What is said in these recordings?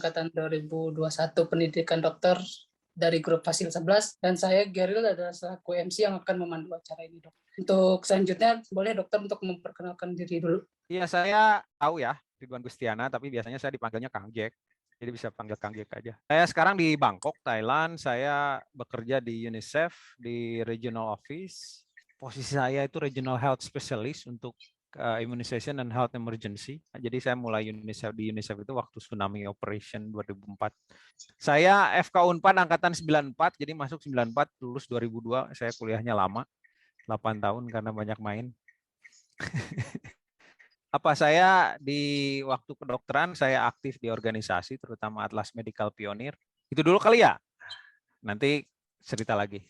angkatan 2021 pendidikan dokter dari grup Fasil 11, dan saya Geril adalah selaku MC yang akan memandu acara ini, Dok. Untuk selanjutnya, boleh dokter untuk memperkenalkan diri dulu. Iya, saya tahu ya, Ridwan Gustiana, tapi biasanya saya dipanggilnya Kang Jack. Jadi bisa panggil Kang Jack aja. Saya sekarang di Bangkok, Thailand. Saya bekerja di UNICEF, di Regional Office. Posisi saya itu Regional Health Specialist untuk Immunization and Health Emergency. Jadi saya mulai di UNICEF itu waktu Tsunami Operation 2004. Saya FK Unpad angkatan 94, jadi masuk 94, lulus 2002. Saya kuliahnya lama, 8 tahun karena banyak main. Apa saya di waktu kedokteran saya aktif di organisasi terutama Atlas Medical Pioneer. Itu dulu kali ya. Nanti cerita lagi.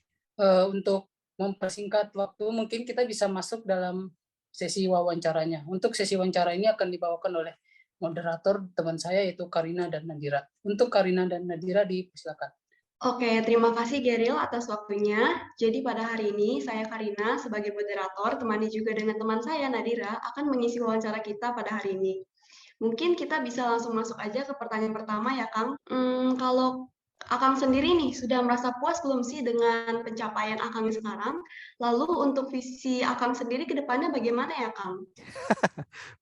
Untuk mempersingkat waktu, mungkin kita bisa masuk dalam sesi wawancaranya. Untuk sesi wawancara ini akan dibawakan oleh moderator teman saya yaitu Karina dan Nadira. Untuk Karina dan Nadira dipersilakan. Oke, terima kasih Geril atas waktunya. Jadi pada hari ini saya Karina sebagai moderator, temani juga dengan teman saya Nadira akan mengisi wawancara kita pada hari ini. Mungkin kita bisa langsung masuk aja ke pertanyaan pertama ya Kang. Kalau Akang sendiri nih sudah merasa puas belum sih dengan pencapaian Akang sekarang? Lalu untuk visi Akang sendiri ke depannya bagaimana ya Kang?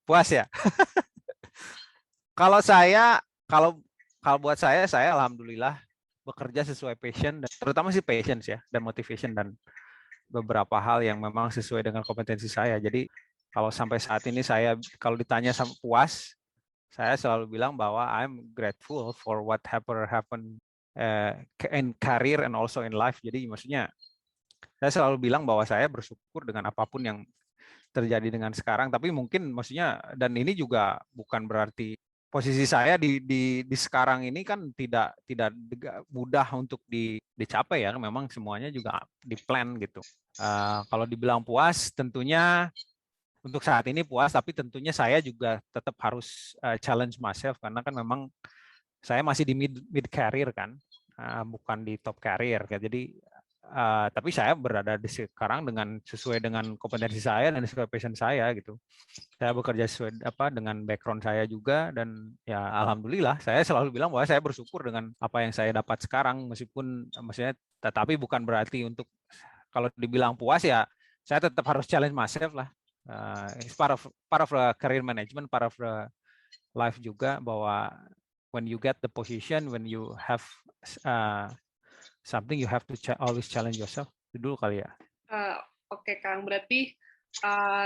Puas ya? Kalau buat saya alhamdulillah bekerja sesuai passion, dan terutama sih passion ya, dan motivation, dan beberapa hal yang memang sesuai dengan kompetensi saya. Jadi kalau sampai saat ini saya kalau ditanya puas, saya selalu bilang bahwa I'm grateful for what happened in career and also in life. Jadi maksudnya saya selalu bilang bahwa saya bersyukur dengan apapun yang terjadi dengan sekarang. Tapi mungkin maksudnya, dan ini juga bukan berarti posisi saya di sekarang ini kan tidak mudah untuk dicapai ya. Memang semuanya juga di plan gitu. Kalau dibilang puas, tentunya untuk saat ini puas, tapi tentunya saya juga tetap harus challenge myself karena kan memang saya masih di mid career kan, bukan di top career. Jadi tapi saya berada di sekarang sesuai dengan kompetensi saya dan sesuai passion saya gitu. Saya bekerja sesuai dengan background saya juga, dan ya alhamdulillah saya selalu bilang bahwa saya bersyukur dengan apa yang saya dapat sekarang, meskipun maksudnya tetapi bukan berarti untuk kalau dibilang puas ya saya tetap harus challenge myself lah. It's part of the career management, part of the life juga, bahwa when you get the position, when you have something, you have to always challenge yourself. Itu dulu kali ya. Oke, Kang. Berarti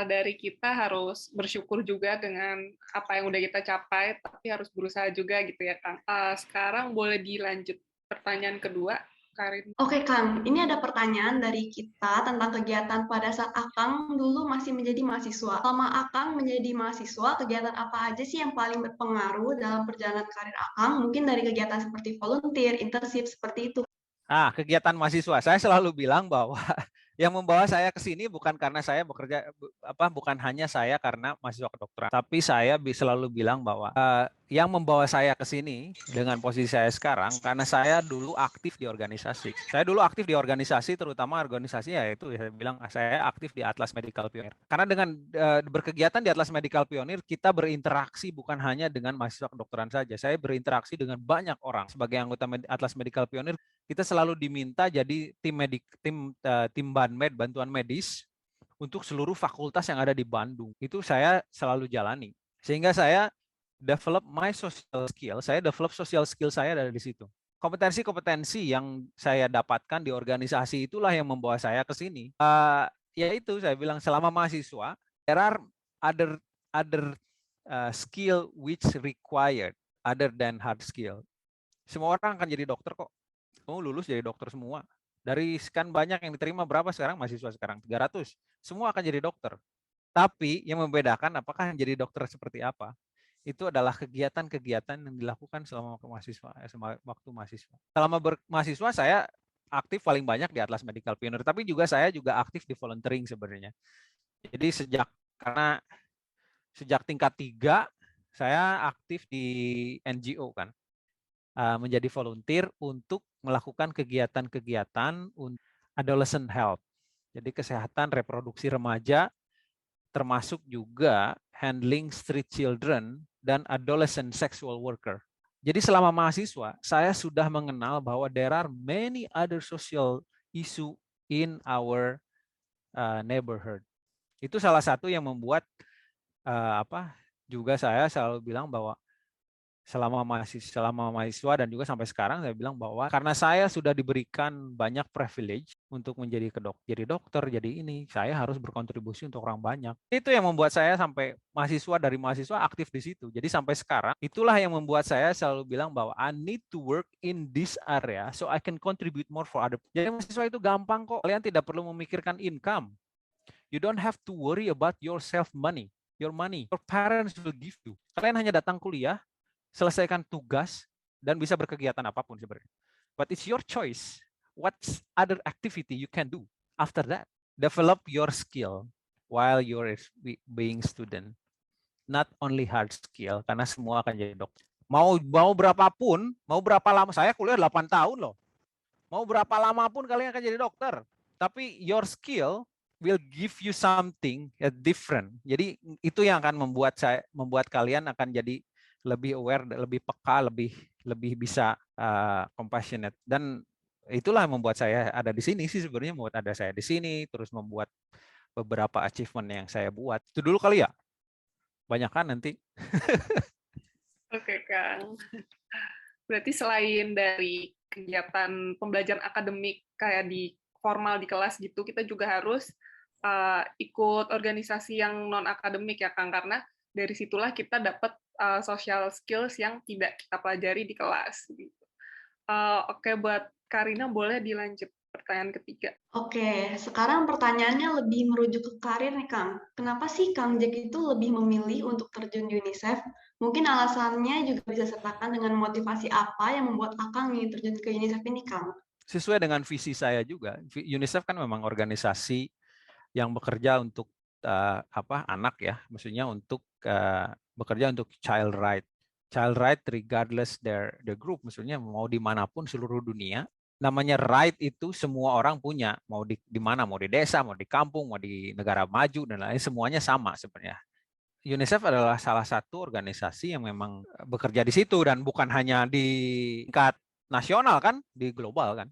dari kita harus bersyukur juga dengan apa yang udah kita capai, tapi harus berusaha juga gitu ya, Kang. Sekarang boleh dilanjut pertanyaan kedua, Karin. Oke, Kang. Ini ada pertanyaan dari kita tentang kegiatan pada saat Akang dulu masih menjadi mahasiswa. Selama Akang menjadi mahasiswa, kegiatan apa aja sih yang paling berpengaruh dalam perjalanan karir Akang? Mungkin dari kegiatan seperti volunteer, internship, seperti itu. Kegiatan mahasiswa. Saya selalu bilang bahwa yang membawa saya ke sini bukan karena saya bekerja, bukan hanya saya karena mahasiswa kedokteran, tapi saya selalu bilang bahwa yang membawa saya ke sini dengan posisi saya sekarang karena saya dulu aktif di organisasi. Saya dulu aktif di organisasi, terutama organisasi yaitu saya bilang saya aktif di Atlas Medical Pioneer. Karena dengan berkegiatan di Atlas Medical Pioneer kita berinteraksi bukan hanya dengan mahasiswa kedokteran saja. Saya berinteraksi dengan banyak orang. Sebagai anggota Atlas Medical Pioneer kita selalu diminta jadi tim banmed, bantuan medis untuk seluruh fakultas yang ada di Bandung. Itu saya selalu jalani. Sehingga saya develop my social skill, saya dari situ. Kompetensi-kompetensi yang saya dapatkan di organisasi itulah yang membawa saya ke sini. Yaitu saya bilang selama mahasiswa, there are other skill which required other than hard skill. Semua orang akan jadi dokter kok. Kamu lulus jadi dokter semua. Dari sekian banyak yang diterima, berapa sekarang mahasiswa sekarang? 300. Semua akan jadi dokter. Tapi yang membedakan apakah yang jadi dokter seperti apa? Itu adalah kegiatan-kegiatan yang dilakukan selama waktu mahasiswa. Selama mahasiswa saya aktif paling banyak di Atlas Medical Pioneer, tapi saya juga aktif di volunteering sebenarnya. Jadi sejak tingkat 3 saya aktif di NGO kan. Menjadi volunteer untuk melakukan kegiatan-kegiatan adolescent health. Jadi kesehatan reproduksi remaja, termasuk juga handling street children dan adolescent sexual worker. Jadi selama mahasiswa, saya sudah mengenal bahwa there are many other social issue in our neighborhood. Itu salah satu yang membuat juga saya selalu bilang bahwa selama mahasiswa dan juga sampai sekarang saya bilang bahwa karena saya sudah diberikan banyak privilege untuk jadi dokter, jadi ini saya harus berkontribusi untuk orang banyak. Itu yang membuat saya sampai dari mahasiswa aktif di situ. Jadi sampai sekarang itulah yang membuat saya selalu bilang bahwa I need to work in this area so I can contribute more for other. Jadi mahasiswa itu gampang kok. Kalian tidak perlu memikirkan income. You don't have to worry about your money. Your parents will give you. Kalian hanya datang kuliah, selesaikan tugas, dan bisa berkegiatan apapun sebenarnya. But it's your choice. What other activity you can do after that? Develop your skill while you're being student. Not only hard skill, karena semua akan jadi dokter. Mau berapapun, mau berapa lama, saya kuliah 8 tahun loh. Mau berapa lama pun kalian akan jadi dokter. Tapi your skill will give you something different. Jadi itu yang akan membuat kalian akan jadi lebih aware, lebih peka, lebih bisa compassionate. Dan itulah yang membuat saya ada di sini sih sebenarnya, membuat ada saya di sini, terus membuat beberapa achievement yang saya buat. Itu dulu kali ya. Banyak kan nanti. Oke, Kang. Berarti selain dari kegiatan pembelajaran akademik kayak di formal di kelas gitu, kita juga harus ikut organisasi yang non akademik ya, Kang, karena dari situlah kita dapat social skills yang tidak kita pelajari di kelas. Gitu. Oke, buat Karina boleh dilanjut pertanyaan ketiga. Oke, sekarang pertanyaannya lebih merujuk ke karir nih, Kang. Kenapa sih Kang Jack itu lebih memilih untuk terjun di UNICEF? Mungkin alasannya juga bisa sertakan dengan motivasi apa yang membuat Akang ingin terjun ke UNICEF ini, Kang? Sesuai dengan visi saya juga. UNICEF kan memang organisasi yang bekerja untuk anak ya, maksudnya untuk bekerja untuk child right regardless their group, maksudnya mau dimanapun seluruh dunia, namanya right itu semua orang punya, mau di mana, mau di desa, mau di kampung, mau di negara maju dan lain, semuanya sama sebenarnya. UNICEF adalah salah satu organisasi yang memang bekerja di situ dan bukan hanya di tingkat nasional kan, di global kan.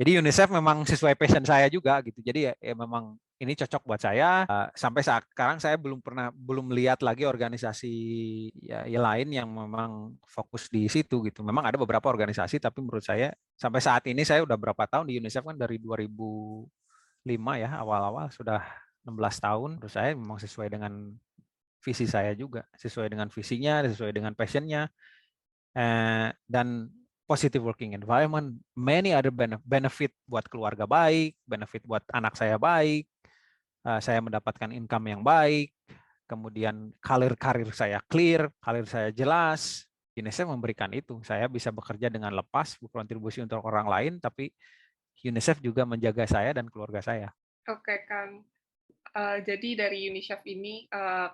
Jadi UNICEF memang sesuai passion saya juga gitu. Jadi ya memang ini cocok buat saya. Sampai sekarang saya belum lihat lagi organisasi yang lain yang memang fokus di situ gitu. Memang ada beberapa organisasi, tapi menurut saya sampai saat ini saya udah berapa tahun di UNICEF kan dari 2005 ya, awal-awal sudah 16 tahun. Menurut saya memang sesuai dengan visi saya juga, sesuai dengan visinya, sesuai dengan passionnya, dan positive working environment, many other benefit buat keluarga baik, benefit buat anak saya baik, saya mendapatkan income yang baik, kemudian karir saya clear, karir saya jelas. UNICEF memberikan itu, saya bisa bekerja dengan lepas, berkontribusi untuk orang lain, tapi UNICEF juga menjaga saya dan keluarga saya. Oke, Kang. Jadi dari UNICEF ini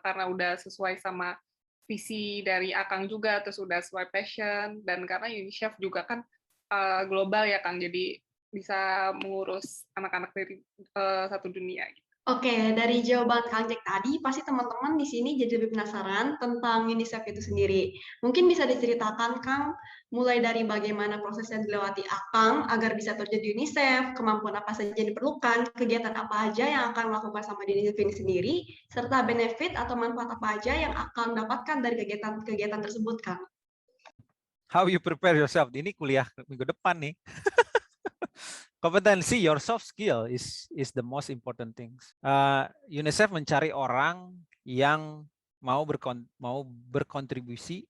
karena udah sesuai sama visi dari Akang juga, terus udah sesuai passion, dan karena UNICEF juga kan global ya, Kang, jadi bisa mengurus anak-anak dari satu dunia. Gitu. Oke, dari jawaban Kang Jack tadi, pasti teman-teman di sini jadi lebih penasaran tentang UNICEF itu sendiri. Mungkin bisa diceritakan, Kang, mulai dari bagaimana proses yang dilewati Akang agar bisa terjun di UNICEF, kemampuan apa saja yang diperlukan, kegiatan apa aja yang akan melakukan sama di UNICEF ini sendiri, serta benefit atau manfaat apa aja yang akan dapatkan dari kegiatan tersebut, Kang. How you prepare yourself? Ini kuliah minggu depan nih. Kompetensi, your soft skill is the most important things. UNICEF mencari orang yang mau berkontribusi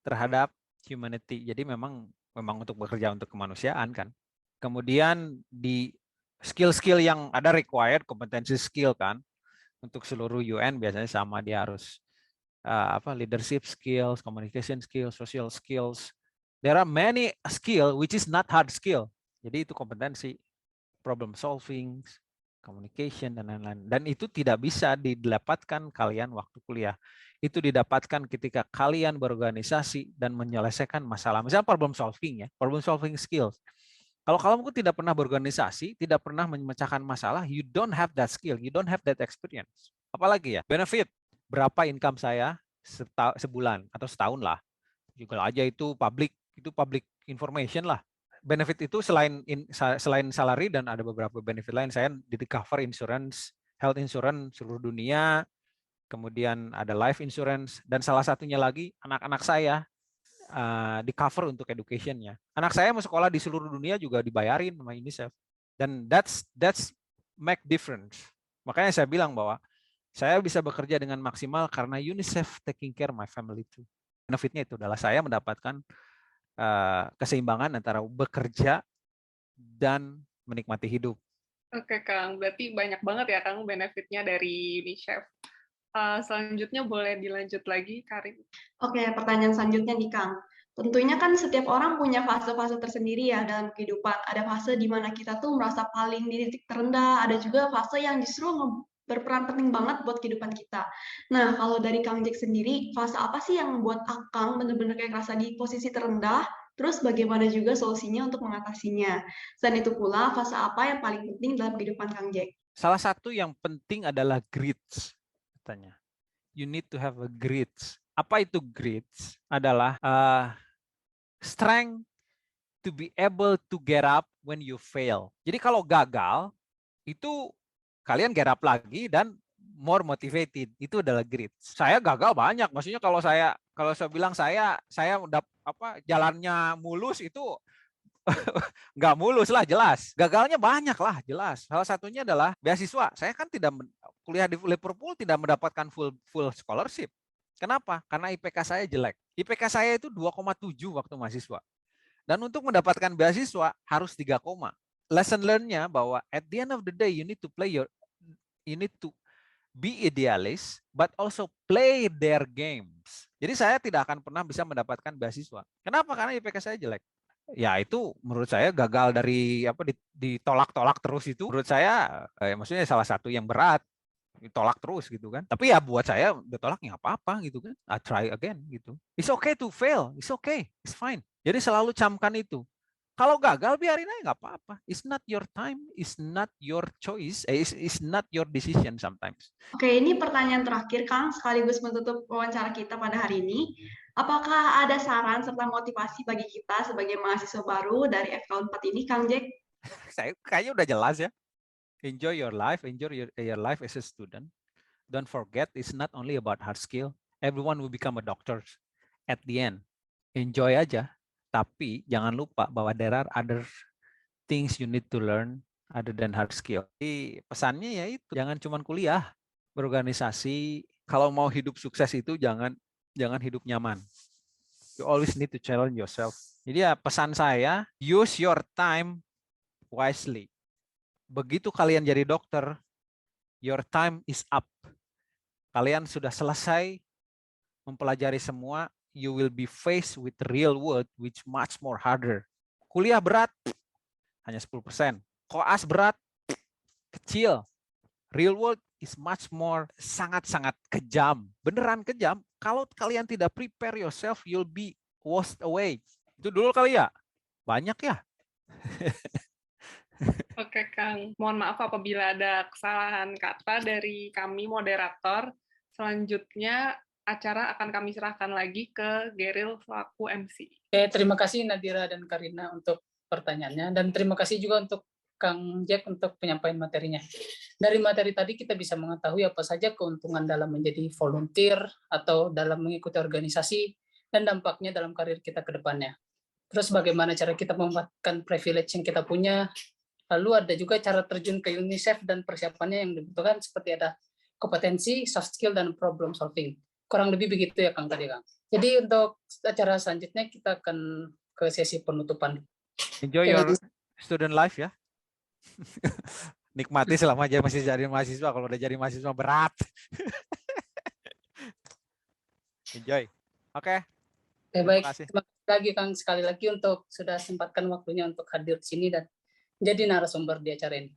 terhadap humanity. Jadi memang untuk bekerja untuk kemanusiaan kan. Kemudian di skill-skill yang ada required, kompetensi skill kan. Untuk seluruh UN biasanya sama, dia harus leadership skills, communication skills, social skills. There are many skill which is not hard skill. Jadi itu kompetensi, problem solving, communication, dan lain-lain. Dan itu tidak bisa didapatkan kalian waktu kuliah. Itu didapatkan ketika kalian berorganisasi dan menyelesaikan masalah. Misalnya problem solving ya, problem solving skills. Kalau kamu tidak pernah berorganisasi, tidak pernah memecahkan masalah, you don't have that skill, you don't have that experience. Apalagi ya, benefit. Berapa income saya sebulan atau setahun lah. Google aja itu public information lah. Benefit itu selain salary dan ada beberapa benefit lain. Saya di cover insurance, health insurance seluruh dunia, kemudian ada life insurance, dan salah satunya lagi anak-anak saya di cover untuk education-nya. Anak saya mau sekolah di seluruh dunia juga dibayarin sama UNICEF. Dan that's make difference. Makanya saya bilang bahwa saya bisa bekerja dengan maksimal karena UNICEF taking care my family too. Benefitnya itu adalah saya mendapatkan keseimbangan antara bekerja dan menikmati hidup. Oke, Kang. Berarti banyak banget ya, Kang, benefitnya dari UNICEF. Selanjutnya boleh dilanjut lagi, Karin. Oke, pertanyaan selanjutnya nih, Kang. Tentunya kan setiap orang punya fase-fase tersendiri ya dalam kehidupan. Ada fase di mana kita tuh merasa paling di titik terendah, ada juga fase yang justru berperan penting banget buat kehidupan kita. Nah, kalau dari Kang Jack sendiri, fase apa sih yang membuat Akang benar-benar kayak ngerasa di posisi terendah? Terus bagaimana juga solusinya untuk mengatasinya? Selain itu pula, fase apa yang paling penting dalam kehidupan Kang Jack? Salah satu yang penting adalah grits, katanya. You need to have a grits. Apa itu grits? Adalah strength to be able to get up when you fail. Jadi kalau gagal, itu kalian get up lagi dan more motivated. Itu adalah grit. Saya gagal banyak. Maksudnya kalau saya bilang saya jalannya mulus itu nggak mulus lah, jelas. Gagalnya banyak lah, jelas. Salah satunya adalah beasiswa. Saya kan tidak kuliah di Liverpool tidak mendapatkan full scholarship. Kenapa? Karena IPK saya jelek. IPK saya itu 2,7 waktu mahasiswa. Dan untuk mendapatkan beasiswa harus 3, lesson learn-nya bahwa at the end of the day you need to be idealist but also play their games. Jadi saya tidak akan pernah bisa mendapatkan beasiswa. Kenapa? Karena IPK saya jelek. Ya itu menurut saya gagal dari ditolak-tolak terus itu menurut saya maksudnya salah satu yang berat. Ditolak terus gitu kan. Tapi ya buat saya ditolak nggak apa-apa gitu kan. I try again gitu. It's okay to fail. It's okay. It's fine. Jadi selalu camkan itu. Kalau gagal biarin aja nggak apa-apa. It's not your time, it's not your choice, it's not your decision sometimes. Oke, ini pertanyaan terakhir, Kang, sekaligus menutup wawancara kita pada hari ini. Apakah ada saran serta motivasi bagi kita sebagai mahasiswa baru dari FK 4 ini, Kang Jack? Saya kayaknya udah jelas ya. Enjoy your life as a student. Don't forget, it's not only about hard skill. Everyone will become a doctor at the end. Enjoy aja. Tapi jangan lupa bahwa there are other things you need to learn other than hard skill. Jadi pesannya ya itu, jangan cuma kuliah, berorganisasi. Kalau mau hidup sukses itu jangan hidup nyaman. You always need to challenge yourself. Jadi ya pesan saya, use your time wisely. Begitu kalian jadi dokter, your time is up. Kalian sudah selesai mempelajari semua, you will be faced with real world which much more harder. Kuliah berat hanya 10%. Koas berat kecil. Real world is much more sangat-sangat kejam. Beneran kejam. Kalau kalian tidak prepare yourself, you'll be washed away. Itu dulu kali ya. Banyak ya. Oke, Kang. Mohon maaf apabila ada kesalahan kata dari kami moderator. Selanjutnya acara akan kami serahkan lagi ke Geril selaku MC. Oke, terima kasih Nadira dan Karina untuk pertanyaannya, dan terima kasih juga untuk Kang Jack untuk penyampaian materinya. Dari materi tadi kita bisa mengetahui apa saja keuntungan dalam menjadi volunteer atau dalam mengikuti organisasi dan dampaknya dalam karir kita ke depannya. Terus bagaimana cara kita memanfaatkan privilege yang kita punya. Lalu ada juga cara terjun ke UNICEF dan persiapannya yang dibutuhkan seperti ada kompetensi, soft skill, dan problem solving. Kurang lebih begitu ya Kang tadi, Kang. Jadi untuk acara selanjutnya kita akan ke sesi penutupan. Enjoy your student life ya. Nikmati selama aja masih jadi mahasiswa. Kalau udah jadi mahasiswa berat. Enjoy. Oke. Baik. Terima kasih lagi Kang sekali lagi untuk sudah sempatkan waktunya untuk hadir di sini dan jadi narasumber di acara ini.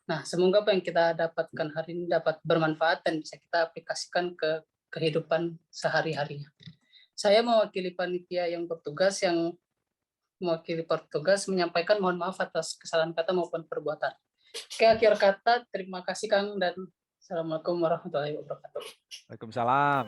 Nah, semoga apa yang kita dapatkan hari ini dapat bermanfaat dan bisa kita aplikasikan ke kehidupan sehari-harinya. Saya mewakili panitia yang mewakili petugas menyampaikan mohon maaf atas kesalahan kata maupun perbuatan. Oke, akhir kata terima kasih Kang dan Assalamualaikum warahmatullahi wabarakatuh. Waalaikumsalam.